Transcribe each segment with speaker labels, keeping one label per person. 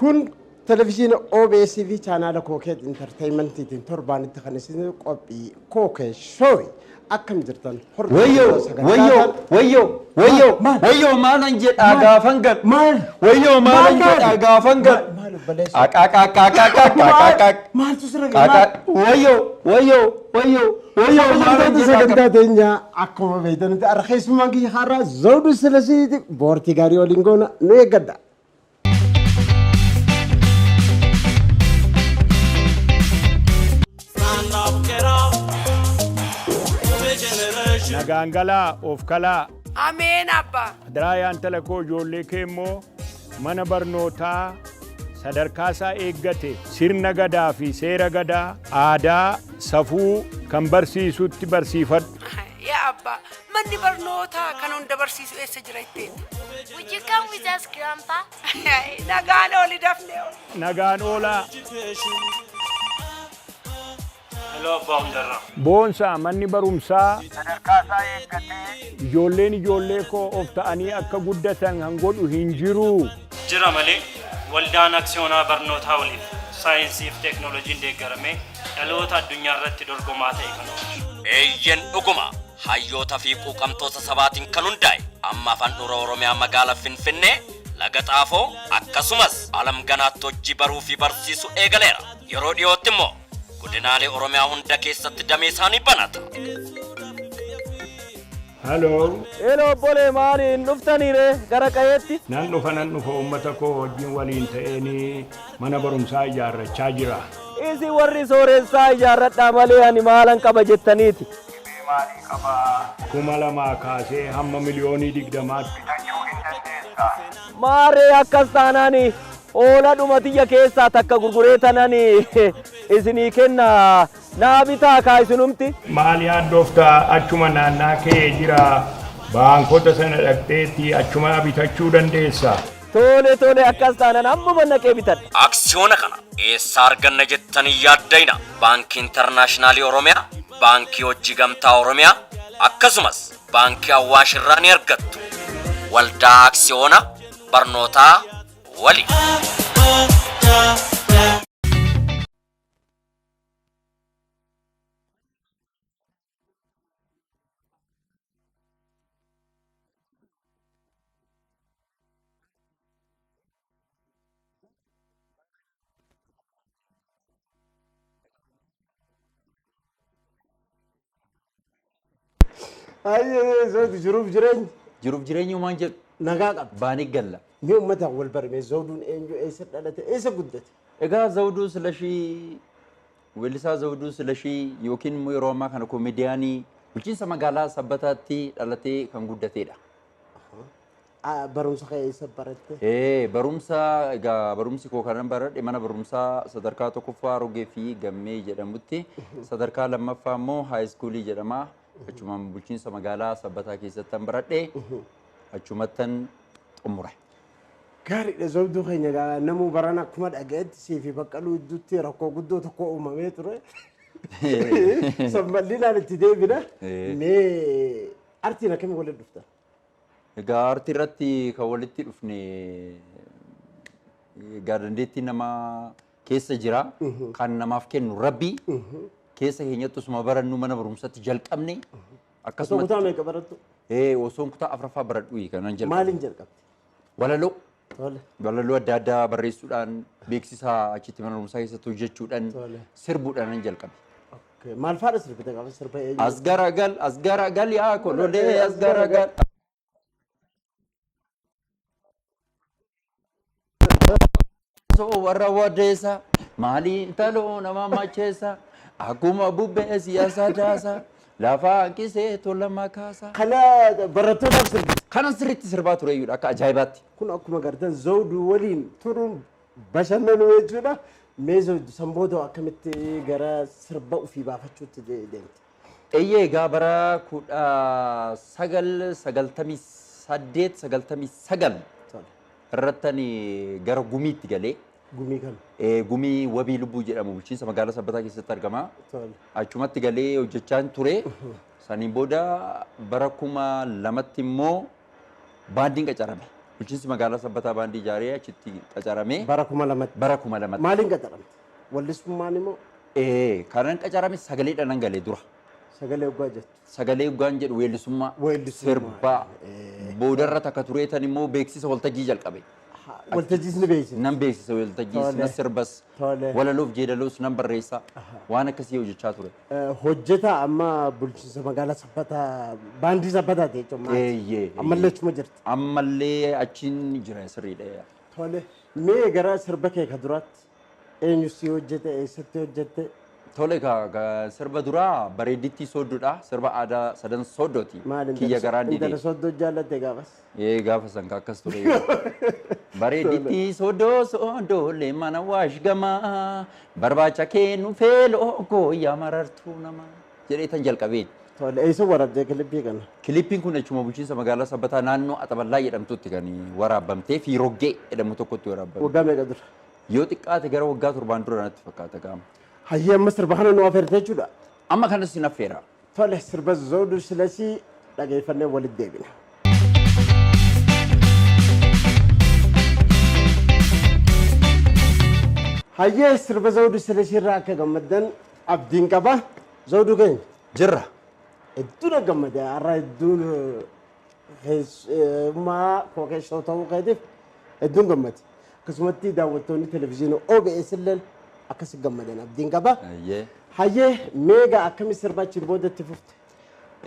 Speaker 1: كن تلفزيون OBS في channel كوكيت entertainment تربان التخنسين قبي كوكي شوي أكم جرتان
Speaker 2: ويو ما ننجد أغافنجل ويو ما ننجد أغافنجل
Speaker 1: ما تسرق
Speaker 2: ويو ما ننجد
Speaker 1: أغافنجل أكم بيتنا أرخيص مانجي خارا زود سلسي بورتي غاريو لينغونا نيجدا
Speaker 3: Nagangala of kala.
Speaker 4: Amen abba.
Speaker 3: Daraayaan talakoo ijoollee kee immoo mana barnootaa sadarkaasaa eeggate sirna gadaa fi seera gadaa aadaa safuu kan barsiisutti barsiifadhu.
Speaker 4: Yaa abba manni barnootaa kan hunda barsiisu eessa jira ittiin?
Speaker 5: Would you come with us, Grandpa?
Speaker 4: Nagaan ooli dafne.
Speaker 3: Nagaan oolaa.
Speaker 6: Hello, Bomdara.
Speaker 3: Boonsaa manni barumsaa sadarkaasaa eeggatee ijoollee koo of ta'anii akka guddatan hangodhu hin jiru.
Speaker 6: Jira malee waldaan aksiyoonaa barnootaa waliif saayinsii fi teeknooloojiin deeggaramee dhaloota addunyaa irratti dorgomaa ta'e kan oolu.
Speaker 7: Eeyyen dhuguma hayyoota fi quuqamtoota sabaatiin kan hundaa'e amma afaan Oromiyaa magaalaa Finfinnee laga Xaafoo akkasumas alam ganaatti hojii baruu fi barsiisuu eegaleera. Yeroo dhiyootti immoo godinaalee Oromiyaa hunda keessatti damee isaanii banata.
Speaker 2: Hello bole maali dhuftaniire gara qayeetti
Speaker 3: Nan dhufa uummata koo wajjin waliin ta'anii mana barumsaa ijaarrachaa jira.
Speaker 2: isi warri sooressaa ijaarradhaa malee ani maalan qaba jettaniiti.
Speaker 3: Maalii qaba 2,000 kaasee hamma miliyoonii 20 bitachuu hin dandeessa.
Speaker 2: Maaree akkas taanaani oola dhumatiyya keessaa takka gurguree tanani isinii kenna naa bitaa kaa isinumti.
Speaker 3: Maali addooftaa achuma naannaa kee jira baankota sana dhaqxeetti achuma bitachuu dandeessa.
Speaker 2: Tole akkas taanaan amma naqee bitan.
Speaker 7: Aksiyoona kana eessaa arganna jettanii yaaddayna baankii intarnaashinaali Oromiyaa, baankii hojii gamtaa Oromiyaa akkasumas baankii Awwaash irraa ni argattu. Waldaa aksiyoona barnootaa wali.
Speaker 1: أي زود جروب جرين
Speaker 2: Jiruuf jireenya uumaan jedhu
Speaker 1: نجاق
Speaker 2: baanii galla.
Speaker 1: ميوم متى أول برمي زودون إنجو إيسر إيسر قدت
Speaker 2: Egaa Zawuduu Silashii weellisaa Zawuduu Silashii yookiin immoo yeroo ammaa kana koomediyaanii bulchiinsa magaalaa Sabbataatti dhalatee kan guddateedha.
Speaker 1: برمس خير إيسر برت
Speaker 2: Barumsa egaa barumsi koo kanan baradhe mana barumsaa sadarkaa tokkoffaa Rogee fi Gammee jedhamutti sadarkaa lammaffaa immoo haayiskuulii jedhama. Achumaan bulchiinsa magaalaa Sabbataa keessattan baradhe achumattan xumure.
Speaker 1: كاري زودو خيني قال نمو برانا كمد أجد سيفي بقالو دوتي ركو قدو تكو متر سمبلينا التدي بنا مي أرتينا كم يقول الدفتر
Speaker 2: Egaa artii irratti kan walitti dhufne dandeettii nama keessa jira kan namaaf kennu Rabbi keessa keenyattus ma barannu mana barumsaatti jalqabne
Speaker 1: akkasuma kutaa meeqa barattu
Speaker 2: osoon kutaa afraffaa baradhu kanan jalqabne
Speaker 1: maaliin jalqabte
Speaker 2: walaloo adda addaa barreessuudhaan beeksisaa achitti mana barumsaa keessatti hojjechuudhaan sirbuudhaan nan jalqabe.
Speaker 1: maal faadha sirbite qaba sirba
Speaker 2: asgaragal yaa kololee asgaragal so warra wadeessa maaliin taloo nama macheessa akkuma bubbee siyaasa daasa lafa hanqisee tola makaasa.
Speaker 1: Kana barattoota sirbite.
Speaker 2: Kana sirriitti sirbaa tureeyyuudha akka ajaa'ibaatti.
Speaker 1: Kun akkuma gartan zawduu waliin turuun bashannanu jechuudha. Mee zawdu sanboota akkamitti gara sirba ofii baafachuutti deemte?
Speaker 2: Eeyyee egaa bara 1998 irrattani gara gumiitti galee.
Speaker 1: Gumii kan?
Speaker 2: Gumii wabii lubbuu jedhamu bulchiinsa magaalaa Sabbataa keessatti argama. Achumatti galee hojjechaan ture. Saniin booda bara 2000 immoo baandiin qacarame. bulchiinsi magaalaa sabbataa baandii ijaaree achitti qacaramee
Speaker 1: bara kuma lamatti.
Speaker 2: bara 2000
Speaker 1: Maaliin qacaramte? Wallisummaan immoo
Speaker 2: kanan qacarame sagalee dhanan galee dura.
Speaker 1: sagalee ugaa jettu.
Speaker 2: Sagalee ugaan jedhu weellisummaa sirbaa boodarra takka tureetan immoo beeksisa waltajjii jalqabe.
Speaker 1: Waltajjiis ni beeksisa.
Speaker 2: Nan beeksisa waltajjiis nan sirbas walaloof jeedaloos nan barreessa waan akkasii hojjechaa ture.
Speaker 1: Hojjeta amma bulchiinsa magaalaa sabbataa baandii sabbataa ta'e jechuudha. Ammallee achuma jirti.
Speaker 2: Ammallee achiin jira sirriidha.
Speaker 1: Tole mee gara sirba kee ka duraatti eenyu si hojjete eessatti hojjette?
Speaker 2: Tole sirba duraa bareedittii soodduudha. Sirba aadaa sadan sooddooti. Kiyya garaan didee.
Speaker 1: Intala sooddoo jaallatte gaafas?
Speaker 2: Gaafa san akkas ture. Bareedittii sooddoo sooddoolee mana waashgamaa barbaacha kennu feeloo gooyyaa marartuu namaa jedhee tan jalqabeen.
Speaker 1: Tole eessa waraabdee kilippii kana?
Speaker 2: Kilippiin kun achuma bulchiinsa magaalaa sabbataa naannoo Axaballaa jedhamtutti kan waraabamtee fi roggee jedhamu tokkotti waraabame.
Speaker 1: Waggaa meeqa dura?
Speaker 2: Yoo xiqqaate gara waggaa 7 dura natti fakkaata qaama.
Speaker 1: Hayyee amma sirba kana nu affeerte jechuudha.
Speaker 2: Amma kanas sin affeera.
Speaker 1: Tole sirba Zawuduu Silashii dhageeffannee walitti deebina. Hayyee sirba Zawuduu Silashii irraa akka gammaddan abdiin qaba. Zawuduu keenya
Speaker 2: Jirra.
Speaker 1: hedduun gammade har'a hedduun keessummaa koo keessoo ta'uu keetiif hedduun gammade. Akkasumatti daawwattoonni televizyiinii OBS illee akkas gammadan abdiin qaba. Hayyee meegaa akkami sirba achiin boodatti fufte?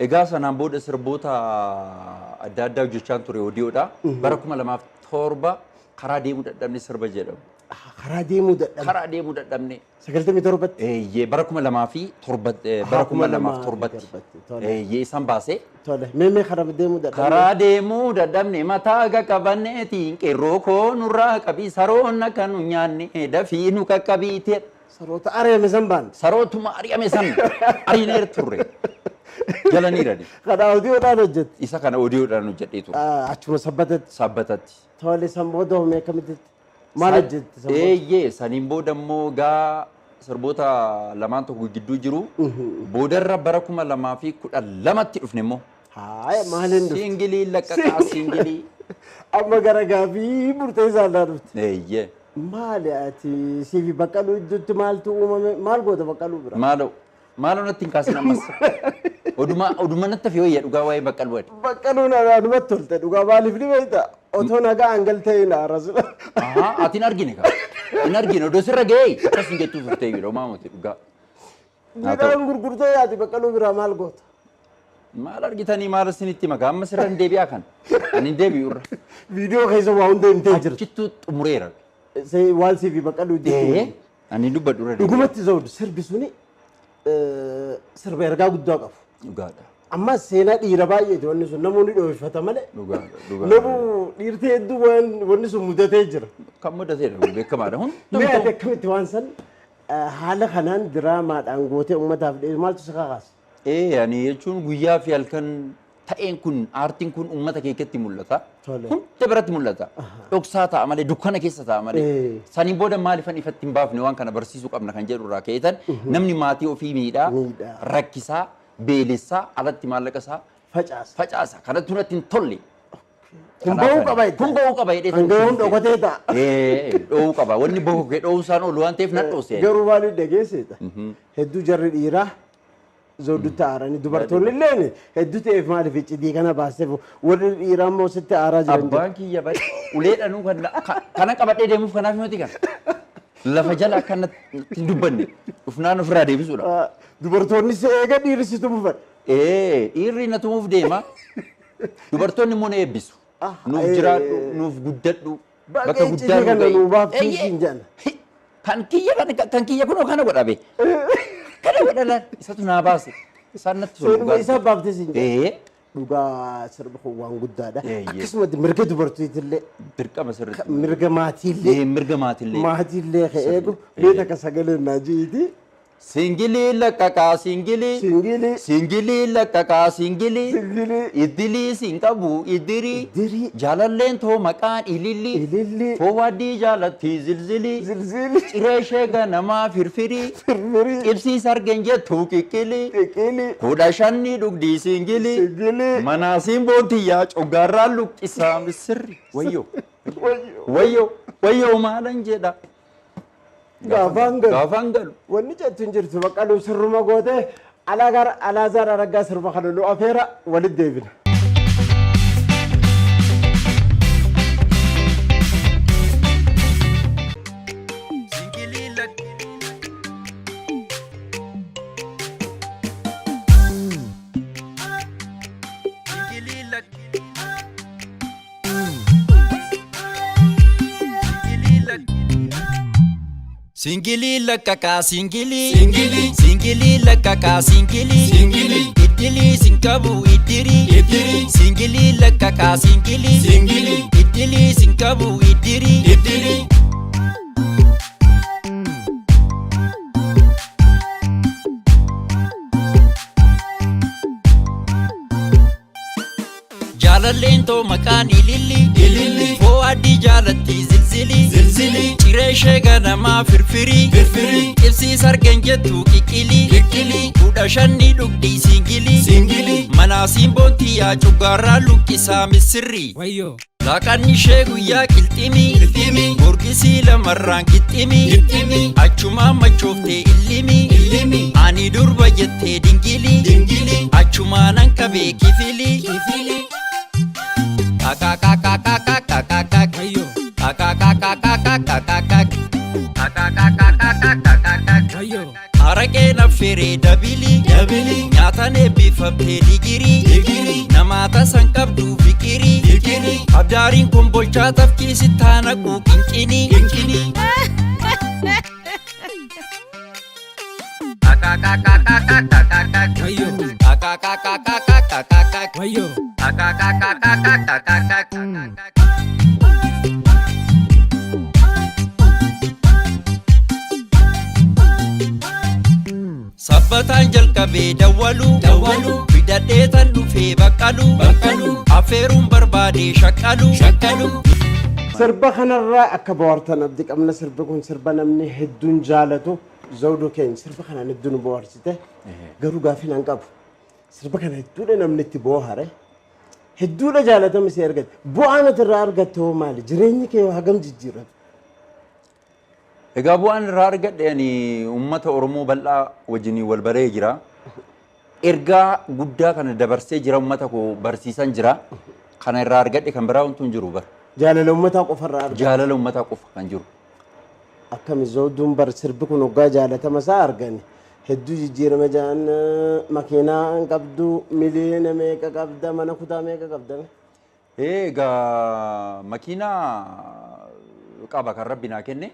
Speaker 2: Egaa sanaan booda sirboota adda addaa hojjechaa ture oodiyoodha. Bara 2007 karaa deemuu dadhabne sirba jedhamu.
Speaker 1: Karaa deemuu dadhabne.
Speaker 2: Karaa deemuu dadhabne.
Speaker 1: 97.
Speaker 2: Bara 2007 bara 2007 isaan baasee.
Speaker 1: Tole mee karaa deemuu dadhabne.
Speaker 2: Karaa deemuu dadhabne mataa qaqqabanneetiin qeerroo koo nurraa qabii saroon akka nu nyaanne dafii nu qaqqabiite.
Speaker 1: Saroota ari'ame san baan.
Speaker 2: Sarootuma ari'ame san ariineer turre. Jalaniirani.
Speaker 1: Kana oodiyoodhaan hojjette.
Speaker 2: Isa kana oodiyoodhaan hojjedhee ture.
Speaker 1: Achuma sabbatatti.
Speaker 2: Sabbatatti.
Speaker 1: Tole san booda hoomee akkamitti? Maal hojjette?
Speaker 2: Saniin booda immoo gaa sirboota lamaan tokko gidduu jiru. Boodarra bara 2012tti dhufne immoo.
Speaker 1: Haaya maaliin dhufte?
Speaker 2: Singilii laqqaqaa singilii.
Speaker 1: Amma gara gaafii murteessaa irraa dhufte.
Speaker 2: Eeyyee.
Speaker 1: Maali ati siifi baqqaluu iddootti maaltu uumame maal goota baqqaluu bira?
Speaker 2: Maaloo natti hin kaasin ammas. Oduma natti fi wayya dhugaa waa'ee baqqaluu ati.
Speaker 1: Baqqaluun anumatti tolte dhugaa maaliif ni beekta? Otoo nagaa hangaltee hin aarasudha.
Speaker 2: Ati hin argine kaa. Hin argine odoo sirra ga'ee akkas hin jettuu turtee yeroo maamuti dhugaa.
Speaker 1: Midhaan gurgurtee yaati baqqaluu biraa maal goota?
Speaker 2: Maal argitanii maal isinitti makaa amma sirra hin deebi'aa kan. Ani hin deebi'u irra.
Speaker 1: Viidiyoo keessa waa hunda himtee jirti.
Speaker 2: Achittuu xumureera.
Speaker 1: Waan siifi baqqaluu iddootti.
Speaker 2: Ani dubbadhu irra.
Speaker 1: Dhugumatti Zawud sirbi suni sirba ergaa guddaa qabu.
Speaker 2: Dhugaadha.
Speaker 1: Amma seenaa dhiira baay'eeti wanni sun namoonni dhoofata malee.
Speaker 2: Dhugaadha.
Speaker 1: Namuu dhiirtee hedduu wanni sun mudatee jira.
Speaker 2: Kan mudateedha beekamaadha.
Speaker 1: Mee ati akkamitti waan san haala kanaan diraamaadhaan gootee uummataaf dhiyeessu maaltu si kakaasa?
Speaker 2: Ani jechuun guyyaa fi halkan ta'een kun aartiin kun uummata keessatti mul'ata. Hunda biratti mul'ata. Dhoksaa ta'a malee dukkana keessa ta'a malee. Saniin booda maaliifan ifatti hin baafne waan kana barsiisuu qabna kan jedhu irraa ka'eetan namni maatii ofii miidhaa rakkisaa beelessaa alatti maallaqa isaa facaasa. Kanatti natti hin tolle.
Speaker 1: Kun bahuu qaba
Speaker 2: Kun bahuu qaba jedhee.
Speaker 1: Kan gahuun dhokatee ta'a.
Speaker 2: Dhowuu qaba. Wanni bokkee dhowuu isaan oolu waan ta'eef nan dhoose.
Speaker 1: Garuu maaliif dhageesseeta? Hedduu jarri dhiiraa Zawudutti aaranii dubartoonni illee hedduu ta'eef maaliif cidii kana baaseef warri dhiiraa immoo sitti aaraa jiran.
Speaker 2: Abbaan kiyya bari uleedhanuu kana qabadhee deemuuf kanaaf miti kan. Lafa jala akka hin dubbanne ufnaan ofirraa deebisuudha.
Speaker 1: Dubartoonni si eega dhiirri si tumuufadha.
Speaker 2: Dhiirri na tumuuf deema. Dubartoonni immoo na eebbisu. Nuuf jiraadhu, nuuf guddadhu. Bakka guddaa nu
Speaker 1: ga'i.
Speaker 2: Kan kiyya kunoo kana godhabe. Kana godhalan isatu naa baase. Isaan natti sun
Speaker 1: dhugaa. Isa baaftee siin jedhe. Dhugaa sirba kun waan guddaadha. Akkasumatti mirga dubartiitillee.
Speaker 2: Dirqama sirriitti.
Speaker 1: Mirga maatiillee.
Speaker 2: Mirga maatiillee.
Speaker 1: Maatiillee ka eegu beeta ka sagalee naa jiiti.
Speaker 2: Singili lakaka singili.
Speaker 1: Singili.
Speaker 2: Singili lakaka singili.
Speaker 1: Singili.
Speaker 2: Idili sinkabu idiri.
Speaker 1: Idiri.
Speaker 2: Jalalleen too maqaan ililli.
Speaker 1: Ililli.
Speaker 2: Fowwaddii jaalatti zilzili.
Speaker 1: Zilzili.
Speaker 2: Cireeshee ganamaa firfiri.
Speaker 1: Firfiri.
Speaker 2: Ibsii sargeen jettuu qiqqili.
Speaker 1: Qiqqili.
Speaker 2: 15 dhugdii singili.
Speaker 1: Singili.
Speaker 2: Manaasiin boontiyyaa coggaarraan luqqisaa misirri. Wayyo.
Speaker 1: Wayyo.
Speaker 2: Wayyo. Wayyo maalan jedha.
Speaker 1: Gaafaan galu.
Speaker 2: Gaafaan galu.
Speaker 1: Wanni jettuun jirtu baqqaluu sirruma gootee Alaazaar Araggaa sirba kana nu afeera walitti deebina.
Speaker 7: Singili lakaka singili singili singili lakaka singili singili idili sinkabu idiri idiri singili lakaka singili singili idili sinkabu idiri idiri Jalalleen too maqaan ililli ililli fowwaddii jaalatti zilzili zilzili cireeshee ganamaa firfiri firfiri ibsii sargeen jettuu qiqqili qiqqili 15 dhugdii singili singili manaasiin boontiyyaa coggaarraan luqqisaa misirri wayyo Laaqanni ishee guyyaa qilximi qilximi morgisii lamarraan qixximi qixximi achumaan machooftee illimi illimi ani durba jettee dingili dingili achumaanan qabee kifili kifili Araqeen affeeree dabili dabili nyaataan eebbifamtee digiri namaata san qabdu fikiri abdaariin kun bolchaa tafkiisi taana quuqinqini Sabbataan jalqabee dawwalu fidadhee tan dhufee baqqalu affeeruun barbaadee shakkalu
Speaker 1: Sirba kanarraa akka bohaartan abdii qabna. Sirbi kun sirba namni hedduun jaalatu zawduu keenya sirba kanaan hedduun bohaarsite garuu gaafii nan qabu. Sirba kana hedduudha namni itti bohaare hedduudha jaalatama si argate bu'aan irraa argatte hoo maali jireenyi kee hagam jijjiirame?
Speaker 2: Egaa bu'aan irraa argadhe ani uummata Oromoo bal'aa wajjin wal baree jira. Ergaa guddaa kana dabarsee jira uummata koo barsiisan jira. Kana irraa argadhe kan biraa wantu hin jiru bara.
Speaker 1: Jaalala uummataa qofa irraa argate.
Speaker 2: Jaalala uummataa qofa kan jiru.
Speaker 1: Akkami zawduun bar sirbi kun hoggaa jaalatama isaa argani. Hedduu jijjiirama jaan makiinaa qabdu miliyoona meeqa qabda mana kutaa meeqa qabda?
Speaker 2: Egaa makiinaa qaba kan rabbi naa kenne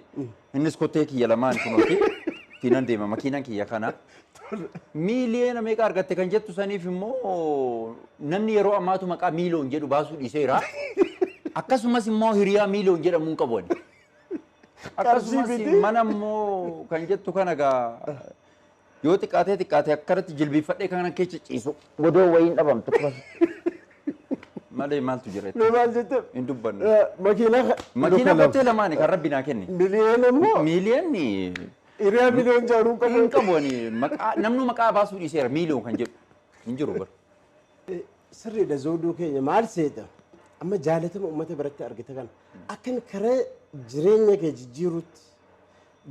Speaker 2: innis kottee kiyya lamaan kunuuti tiinan deema makiinaan kiyya kana miliyoona meeqa argatte kan jettu saniif immoo namni yeroo ammaatu maqaa miiliyoon jedhu baasuu dhiiseera akkasumas immoo hiriyaa miiliyoon jedhamuun qabu akkasumas mana immoo kan jettu kana gaa yoo xiqqaatee akkanatti jilbiifadhee kana keessa ciisu godoo wayiin dhabamtu malee maaltu jira?
Speaker 1: Maal jette?
Speaker 2: Hin dubbannu.
Speaker 1: Makiinaa
Speaker 2: kottee lamaani kan rabbi naa kenne.
Speaker 1: Miliyoona immoo?
Speaker 2: Miliyoonni.
Speaker 1: Hiriyaa miliyoon jaaruun qabu.
Speaker 2: Hin qabuani namnu maqaa baasuu dhiiseera miliyoon kan jedhu hin jiru bara.
Speaker 1: Sirriidha zawduu keenya maal seeta? Amma jaalatama uummata biratti argite kana akkan karaa jireenya kee jijjiiruutti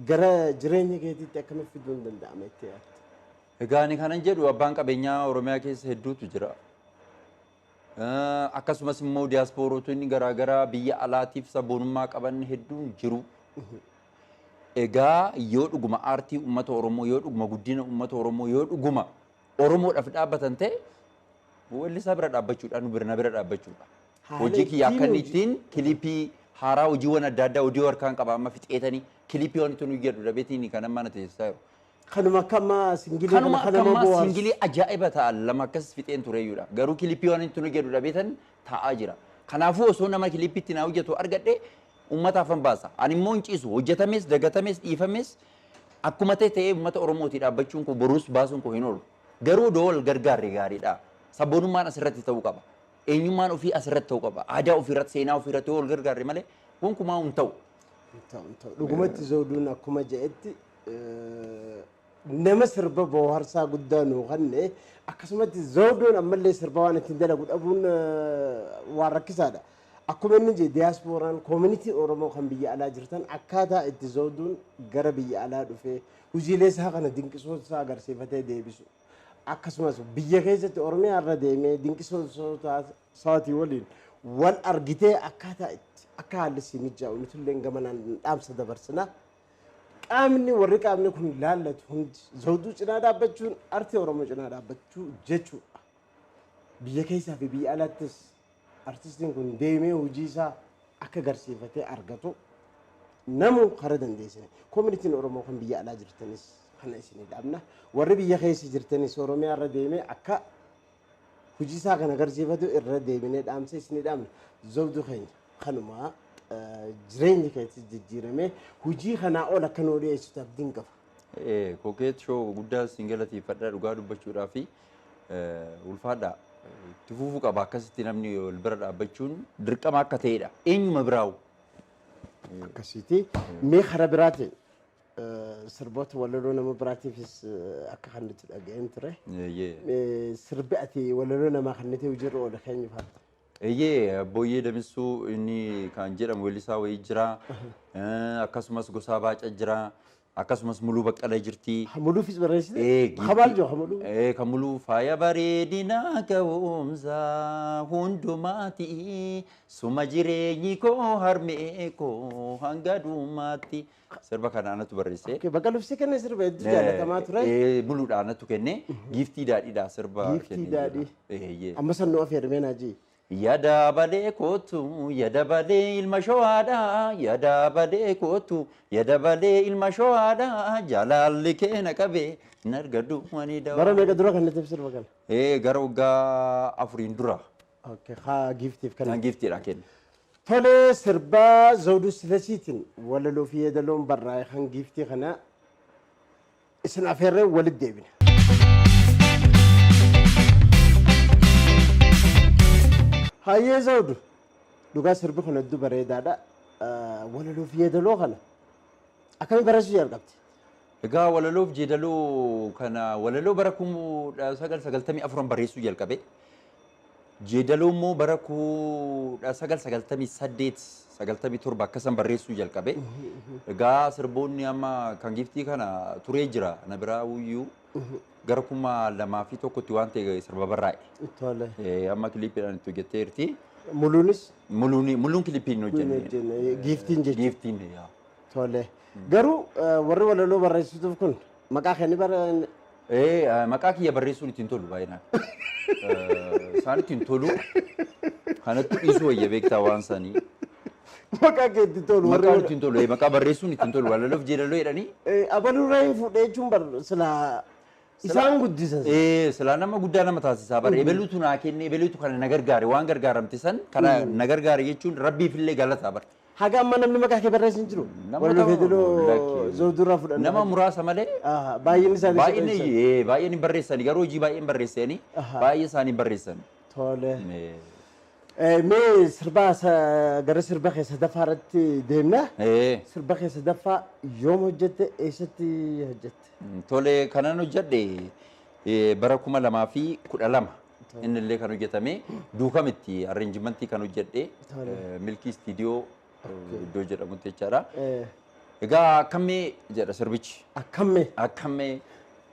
Speaker 1: gara jireenya keetiitti akkamitti fiduu hin danda'ama itti yaadda?
Speaker 2: Egaa ani kanan jedhu abbaan qabeenyaa Oromiyaa keessa hedduutu jira. Akkasumas immoo diyaaspoorotonni garaagaraa biyya alaatiif sabboonummaa qaban hedduun jiru. Egaa yoo dhuguma aartii uummata Oromoo yoo dhuguma guddina uummata Oromoo yoo dhuguma Oromoodhaaf dhaabbatan ta'e weellisaa bira dhaabbachuudhaan birna bira dhaabbachuudha. Hojii kiyya akkanittiin kilipii haaraa hojiiwwan adda addaa odii harkaan qaba amma fixeetanii kilipii wanti nu jedhu dhabeetiin kan amma na teessisaa jiru.
Speaker 1: Kanuma akkama singilii
Speaker 2: kanuma singilii ajaa'iba ta'a lama akkas fixeen tureeyyuudha. Garuu kilipii wanti nu jedhu dhabeetan taa'aa jira. Kanaafuu osoo nama kilipiitti naa hojjetu argadhe uummataaf hin baasa. Ani immoo hin ciisu hojjetames dagatames dhiifames akkuma ta'e uummata Oromootii dhaabbachuun kun boruus baasuun kun hin oolu. Garuu dool gargaarre gaariidha. Sabboonummaan asirratti ta'uu qaba. Eenyummaan ofii asirratti ta'uu qaba. Aadaa ofiirratti seenaa ofiirratti wal gargaarre malee gonkumaa hin ta'u.
Speaker 1: Dhugumatti Zawduun akkuma jedhetti nama sirba bohaarsaa guddaa nuu kanne akkasumatti Zawduun ammallee sirba waan ittiin dalagu dhabuun waan rakkisaadha. Akkuma inni jedhe diyaaspooraan koomunitii Oromoo kan biyya alaa jirtan akkaataa itti Zawduun gara biyya alaa dhufee hojiilee isaa kana dinqisoota isaa agarsiifatee deebisu. Akkasumas biyya keessatti Oromiyaa irra deemee dinqisoota isaatii waliin wal argitee akkaataa itti akka haalli si mijaa'u nuti illee gamanaan dhaamsa dabarsina. Qaamni warri qaamni kun ilaallatu hundi Zawduu cinaa dhaabbachuun artii Oromoo cinaa dhaabbachuu jechuudha. Biyya keessaa fi biyya alaattis artistiin kun deemee hojii isaa akka agarsiifatee argatu namu kara dandeessine. Koomunitiin Oromoo kan biyya alaa jirtanis kana isinii dhaabna. Warri biyya keessa jirtanis Oromiyaa irra deemee akka hojii isaa kana agarsiifatu irra deebinee dhaamsa isinii dhaabna. Zawduu keenya kanuma jireenya keessatti jijjiiramee hojii kanaa ol akka nuu dhiyeessuuf abdiin qaba.
Speaker 2: Kokeet shoo guddaa singalateeffadhaa dhugaa dubbachuudhaa fi ulfaadhaa itti fufuu qaba akkasitti namni wal bira dhaabbachuun dirqama akka ta'edha. Eenyuma biraawu.
Speaker 1: Akkasitti mee karaa biraatiin sirboota walaloo nama biraatiifis akka kanatti dhaga'een ture. Sirbi ati walaloo namaa kannatee hojiirra oola keenya faata.
Speaker 2: Booyyee Damissuu inni kan jedhamu weellisaa wayii jira. Akkasumas Gosaa Baacaa jira. Akkasumas Muluu Baqqalaa jirti.
Speaker 1: Muluufis barreessite? Kabaal jiru Muluu.
Speaker 2: Kan Muluu faaya bareedinaa ga'umsaa hundumaati. Suma jireenyi koo harmee koo hanga dhumaatti. Sirba kanaanatu barreesse.
Speaker 1: Baqqaluuf si kenne sirba hedduu jaallatamaa ture.
Speaker 2: Muluudhaanatu kenne. Giiftii daadhiidha sirba.
Speaker 1: Giiftii daadhii. Amma sannoo affeermee naajii.
Speaker 2: Yada balee kootu, yada balee ilma sho'aadha. Yada balee kootu, yada balee ilma sho'aadha. Jaalalli keena qabee hin argadhu wani dawa.
Speaker 1: Bara meeqa dura kannatti sirba kana?
Speaker 2: Gara waggaa 4 dura.
Speaker 1: Haa giiftiif kana.
Speaker 2: Kan giiftiidha kenna.
Speaker 1: Tole sirba Zawduu Silasiitiin walaloo fi yeedaloon barraa'e kan giiftii kana isin affeerree walitti deebine. Hayyee Zawduu dhugaa sirbi kun hedduu bareedaadha. Walaloo fi yeedaloo kana akkamiin barreessuu jalqabde?
Speaker 2: Egaa walaloo fi yeedaloo kana walaloo bara 1994 barreessuu jalqabe. Yeedaloo immoo bara 1998 akkasan barreessuu jalqabe. Egaa sirboonni amma kan giiftii kana turee jira na biraa uyyuu. Gara 2001tti waan ta'e sirba barraa'e.
Speaker 1: Tole.
Speaker 2: Amma kiliippiidhaan itti hojjetteerti.
Speaker 1: Muluunis?
Speaker 2: Muluun kiliippiin hojjenne.
Speaker 1: Giiftiin jechuudha.
Speaker 2: Giiftiin.
Speaker 1: Tole. Garuu warri walaloo barreessituuf kun maqaa keenya
Speaker 2: maqaa kiyya barreessuun ittiin tolu baay'inaan. Isaan ittiin tolu kanatti dhiisuu wayya beektaa waan sanii.
Speaker 1: Maqaa kee ittiin tolu.
Speaker 2: Maqaa ittiin tolu. Maqaa barreessuun ittiin tolu. Walaloof yeedaloo jedhanii.
Speaker 1: Abaluurraa hin fuudhee jechuun silaa isaan guddisan.
Speaker 2: Silaa nama guddaa nama taasisaa bara. Ebeluutu naa kenne ebeluutu kana na gargaare waan gargaaramte san kana na gargaare jechuun rabbiifillee galataa bara.
Speaker 1: Haga amma namni maqaa kee barreessin jiru. Walaloo fi yeedaloo Zawduurraa fudhanna.
Speaker 2: Nama muraasa malee.
Speaker 1: Baay'een isaanii.
Speaker 2: Baay'een hin barreessani garuu hojii baay'een barreessanii baay'ee isaanii barreessan.
Speaker 1: Tole. Mee sirba gara sirba keessa daffaa irratti deemna. Sirba keessa daffaa yoom hojjette eessatti hojjette?
Speaker 2: Tole kanan hojjedhe bara 2012 inni illee kan hojjetame duukamitti arreenjimentii kan hojjedhe milkii istiidiyoo iddoo jedhamutti jechaadha. Egaa akkamii jedha sirbichi. Akkamii.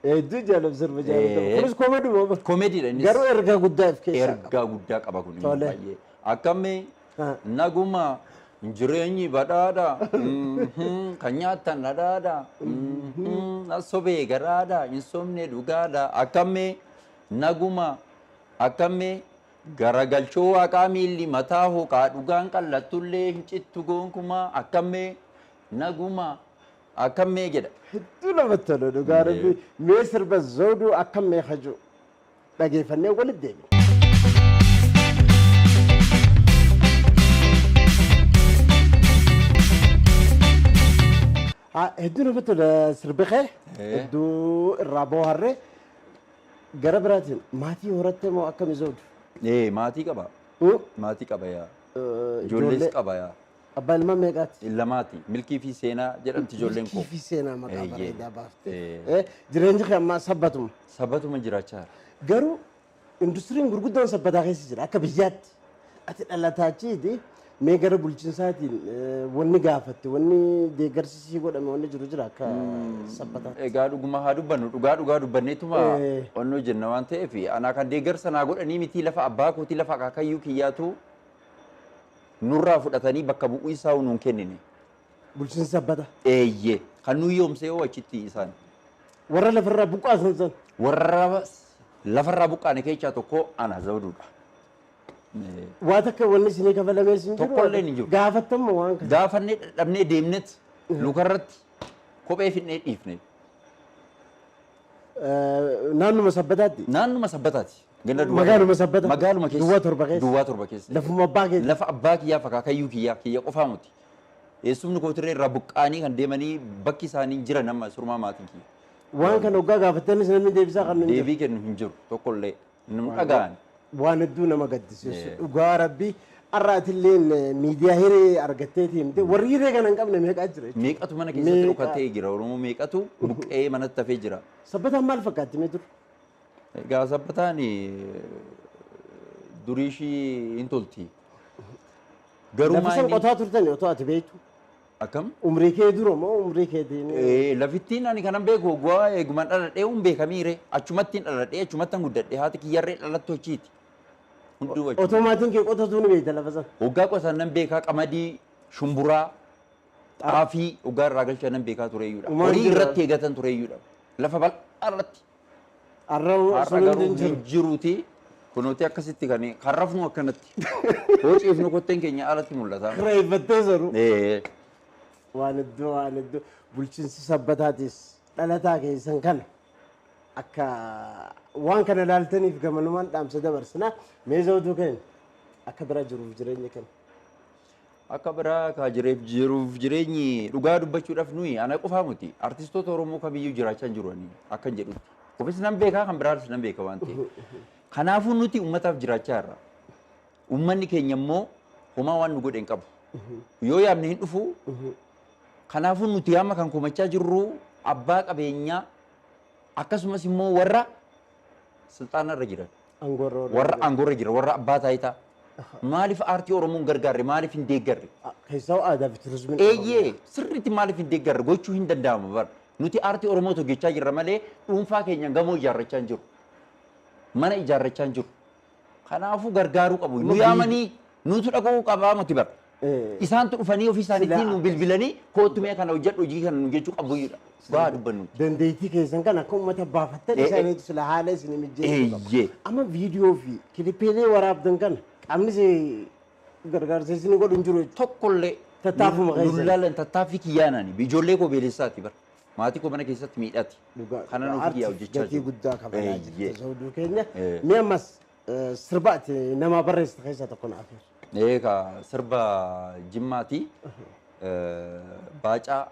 Speaker 1: Hedduu jaalladhu sirba jaalladhu. Kunis koomedii moo?
Speaker 2: Koomediidha innis.
Speaker 1: Garuu ergaa guddaa of keessaa qaba.
Speaker 2: Ergaa guddaa qaba kun immoo baay'ee. Akkamii naguma jireenyi badhaadha kan nyaatan dhadhaadha sobee garaadha hin sobne dhugaadha akkamii naguma akkamii garagalchoo waaqaa miilli mataa hooqaa dhugaan qallattullee hin cittu gonkumaa akkamii naguma akkamii jedha.
Speaker 1: Hedduu namatti tolu dhugaa rabbi mee sirba Zawduu akkamii haju dhageeffannee walitti deebina. hedduu namatti tola sirbi kee hedduu irraa booharree gara biraatiin maatii horatte moo akkami zoodu?
Speaker 2: Maatii qaba. Maatii qaba yaa. Ijoollees qaba yaa.
Speaker 1: Abbaan ilma meeqaati?
Speaker 2: Lamaati. Milkii fi seenaa jedhamti ijoolleen koo.
Speaker 1: Milkii fi seenaa maqaa bareedaa baaftee. Jireenyi kee ammaa sabbatuma.
Speaker 2: Sabbatuma jiraachaa.
Speaker 1: Garuu industiriin gurguddaan sabbataa keessa jira akka biyyaatti. Ati dhalataachiiti mee gara bulchiinsaatiin wanni gaafatte wanni deeggarsisii godhame wanni jiru jira akka sabbataa.
Speaker 2: Egaa dhuguma haa dubbannu dhugaa dubbanneetuma onnoo jenna waan ta'eef anaa kan deeggarsa naa godhanii miti lafa abbaa kootii lafa akaakayyuu kiyyaatu nurraa fudhatanii bakka bu'uu isaa nuun kennine.
Speaker 1: Bulchiinsa sabbata.
Speaker 2: Eeyyee kan nuyi yoomsee hoo achitti isaan.
Speaker 1: Warra lafarraa buqqaasan san.
Speaker 2: Warra lafarraa buqqaane keessaa tokko ana Zawduudha.
Speaker 1: Waa takka wanni isinii kafalamee isin jiru.
Speaker 2: Tokkollee ni jiru.
Speaker 1: Gaafattamma waan kana.
Speaker 2: Gaafannee dhabnee deemnet lukarratti kophee fidnee dhiifne.
Speaker 1: Naannuma sabbataatti.
Speaker 2: Naannuma sabbataatti.
Speaker 1: Magaaluma sabbata.
Speaker 2: Magaaluma keessa.
Speaker 1: Duwwaa torba keessa.
Speaker 2: Duwwaa torba keessa.
Speaker 1: Lafuma abbaa keessa.
Speaker 2: Lafa abbaa kiyyaa akaakayyuu kiyya qofaa muti. Eessumni kootirree irraa buqqaanii kan deemanii bakki isaanii jiran amma surmaa maatiin kiyya.
Speaker 1: Waan kana hoggaa gaafattanis namni deebisaa kan nuyi.
Speaker 2: Deebii kennu hin jiru tokkollee nu dhaga'an.
Speaker 1: Waan hedduu nama gaddisiisu. Dhugaa rabbii har'aatillee miidiyaa hiree argatteeti himte warri hiree kana hin qabne meeqaa jira?
Speaker 2: Meeqatu mana keessatti dhokatee jira Oromoo meeqatu buqqee manatti hafee jira.
Speaker 1: Sabbataan maal fakkaatti mee ture?
Speaker 2: Egaa sabbataan durii ishii hin tolti. Garuu
Speaker 1: lafa san qotaa turtani otoo ati beektu.
Speaker 2: Akkam?
Speaker 1: Umrii kee dura moo umrii keetiin?
Speaker 2: Lafittiin ani kanan beeku oggaa eegumaan dhaladhee hin beekamiire achumattiin dhaladhee achumattan guddadhee haati kiyyarree dhalattu hojiiti. Hunduu achi.
Speaker 1: Otoo maatiin kee qotatu ni beekta lafa san.
Speaker 2: Oggaa qotan nan beekaa qamadii shumburaa xaafii oggaa irraa galchaa nan beekaa tureeyyuudha. Horii irratti eegatan tureeyyuudha. Lafa bal'aa irratti. Har'a garuu hin jiruuti. Kunuuti akkasitti kan rafnu akkanatti. Hoo ciifnu kotteen keenya alatti mul'ata.
Speaker 1: Kireeffattee jiru. Waan hedduu bulchiinsi sabbataatis dhalataa keessan kana akka waan kana ilaaltaniif gamanumaan dhaamsa dabarsina mee Zawduu keenya akka biraa jiruuf jireenya kana.
Speaker 2: Akka biraa kaa jiruuf jireenyi dhugaa dubbachuudhaaf nuyi ana qofaa muti artistoota Oromoo kamiyyuu jiraachaa jiru akka jedhutti. Qofis nan beekaa kan biraas nan beeka waan ta'eef. Kanaafuu nuti uummataaf jiraachaa jirra. Uummanni keenya immoo homaa waan nu godhe hin qabu. Yoo yaadne hin dhufu kanaafuu nuti amma kan komachaa jirru abbaa qabeenyaa akkasumas immoo warra silxaanarra jiran. Warra aangoorra jiran warra abbaa taayitaa. Maaliif aartii Oromoon gargaarre maaliif hin deeggarre?
Speaker 1: Keessaa aadaa fi turizimii.
Speaker 2: Eeyyee sirriitti maaliif hin deeggarre gochuu hin danda'amu bara. Nuti aartii Oromoo hojjechaa jirra malee dhuunfaa keenya gamoo ijaarrachaa hin jiru. Mana ijaarrachaa hin jiru. Kanaafuu gargaaruu qabu. Nu yaamanii nutu dhaga'uu qabaa muti bara. Isaantu dhufanii ofii isaaniitiin nu bilbilanii kootu mee kana hojjedhu hojii kana nu jechuu qabuudha. Waa dubbannu.
Speaker 1: Dandeettii keessan kan akka uummata baafattan isaaniitu sila haala isin mijeessu qabu. Amma viidiyoo fi kilipeelee waraabdan kana qaamni gargaarsa isin godhu hin jiru
Speaker 2: tokkollee
Speaker 1: tattaafuma keessa.
Speaker 2: Lulaalan tattaaffii kiyyaanani ijoollee koo beelessaati bara. Maatii koo mana keessatti miidhati. Kana nuuf kiyyaa hojjechaa
Speaker 1: jiru. Gatii guddaa kabalaa jirti Zawduu keenya. Mee ammas sirbaati nama barreessite keessaa tokko naaf.
Speaker 2: Egaa sirba Jimmaati. Baacaa.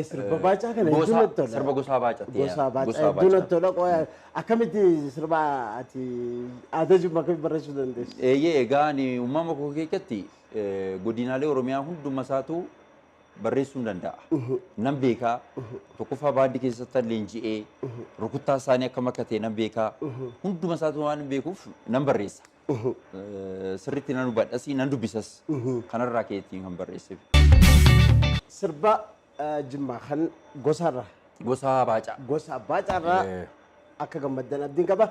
Speaker 1: Sirba baacaa kana hedduu natti tola.
Speaker 2: Sirba gosaa baacaati.
Speaker 1: Gosaa baacaa hedduu natti tola. Akkamitti sirba ati aadaa Jimmaa akkamitti barreessuu dandeessu?
Speaker 2: Egaa ani uumama koo keessatti godinaalee Oromiyaa hunduma isaatu barreessuu danda'a. Nan beekaa tokkoffaa baadii keessatti leenji'ee rukuttaa isaanii akka makkatee nan beekaa hunduma isaatu waan beekuuf nan barreessa. Sirriitti nan hubadhas nan dubbisas kanarraa keetiin kan barreesseef.
Speaker 1: Sirba Jimmaa kan gosaarraa.
Speaker 2: Gosaa baacaa.
Speaker 1: Gosaa baacaarraa akka gammaddan abdiin qaba.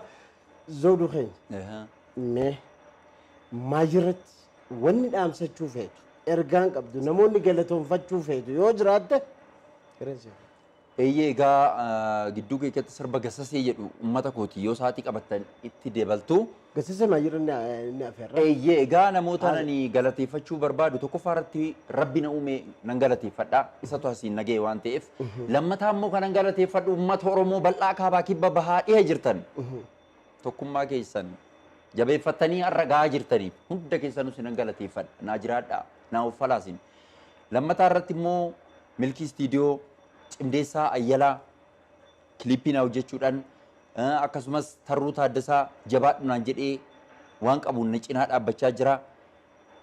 Speaker 1: Zawduu keenya mee maayirratti wanni dhaamsachuu feetu ergaan qabdu namoonni galatoonfachuu feetu yoo jiraatte
Speaker 2: egaa gidduu keessatti sirba gassasee jedhu uummata kooti yoo saatii qabattan itti dabaltu
Speaker 1: gassasee maayirri inni afeerra
Speaker 2: egaa namoota nani galateeffachuu barbaadu tokkoffaa irratti rabbi na uume nan galateeffadha isatu asiin nagee waan ta'eef lammataa immoo kanan galateeffadhu uummata Oromoo bal'aa kaabaa kibba bahaa dhiha jirtan tokkummaa keessan jabeeffattanii har'a gahaa jirtaniif hunda keessanuu sinan galateeffadha naa jiraadha naa uffalaasin lammataa irratti immoo milkii istiidiyoo Cimdeessaa Ayyalaa kilippii na hojjechuudhaan akkasumas Tarruu Taaddasaa jabaadhunaan jedhee waan qabuun na cinaa dhaabbachaa jira.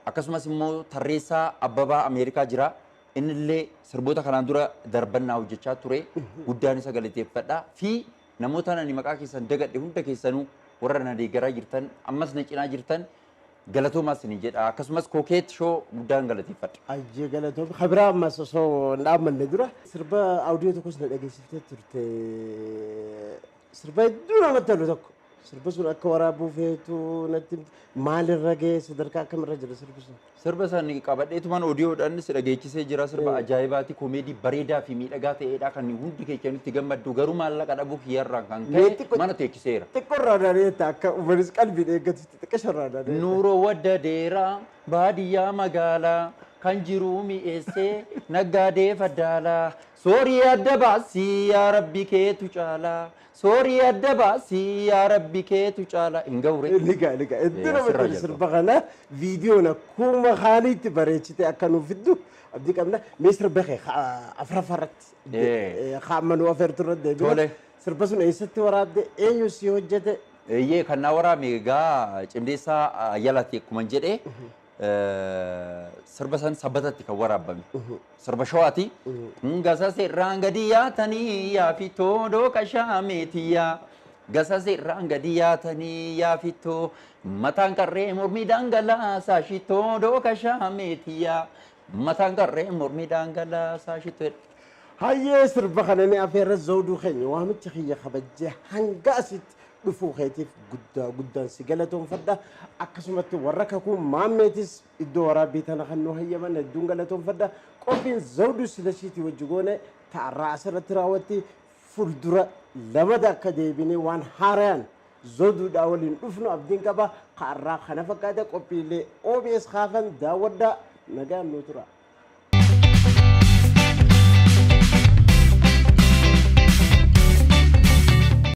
Speaker 2: Akkasumas immoo Tarreessaa Abbabaa Ameerikaa jira. Innillee sirboota kanaan dura darbannaa hojjechaa ture. Guddaan isa galateeffadha. Fi namoota ani maqaa keessan dagadhe hunda keessanuu warra na deeggaraa jirtan ammas na cinaa jirtan galatoomaas ni jedha. Akkasumas Kookeet Shoo guddaan galateeffadha.
Speaker 1: Ajjee galatoom. Kabiraa ammas osoo hin dhaabbanne dura sirba audiyoo tokkos na dhageessiftee turte. Sirba hedduu namatti tolu tokko. Sirba sun akka waraabuu feetu natti maalirra ga'e sadarkaa akkamirra jira sirbi sun?
Speaker 2: Sirba san qabadheetumaan oodiyoodhaan si dhageechisee jira. Sirba ajaa'ibaati koomeedii bareedaa fi miidhagaa ta'edha kan hundi keessanitti gammaddu garuu maallaqa dhabuu kiyyarraan kan ka'e mana teechiseera.
Speaker 1: Xiqqoorraa daadheetta akka uummannis qalbii eeggatutti xiqqasharraa daadheetta.
Speaker 2: Nuuroo wadda deeraa baadiyyaa magaalaa kan jiru mi'eessee naggaadee faddaalaa soorii adda baasii yaa rabbi keetu caalaa. Soorii adda baasii yaa rabbi keetu caalaa hin gahre.
Speaker 1: Liga iddoo namatti sirba kana viidiyoon akkuma haaliitti bareechite akka nuuf fiddu abdii qabna. Mee sirba kee afuraffaarratti haammanuu afeerturra deebiin. Sirba sun eessatti waraabde eenyu si hojjete?
Speaker 2: Eeyyee kan naa waraabame egaa Cimdeessaa Ayyalaati akkuma jedhee sirba san sabbatatti kan waraabame. Sirba Shawaati. Gasa sirraan gadi yaatanii yaa fitoo dooka shaameetiyyaa. Gasa sirraan gadi yaatanii yaa fitoo mataan qarree mormii dhangalaasaa shitoo dooka shaameetiyyaa. Mataan qarree mormii dhangalaasaa shitoo.
Speaker 1: Hayyee sirba kana ni afeerra zawduu keenya waamicha kiyya kabajjee hanga asitti dhufuu keetiif guddaan si galatoomfadha. Akkasumatti warra kakuu maammeetis iddoo waraabbii tana kan nu hayyaman hedduun galatoomfadha. Qophiin zawduu silashiitii wajji goone ta'arraa asirratti raawwatti fuuldura lamada akka deebinee waan haaraan zawduudhaa waliin dhufnu abdiin qaba. Ka'arraa kana fakkaata qophiilee OBS kaafan daawwadhaa nagaan nu tura.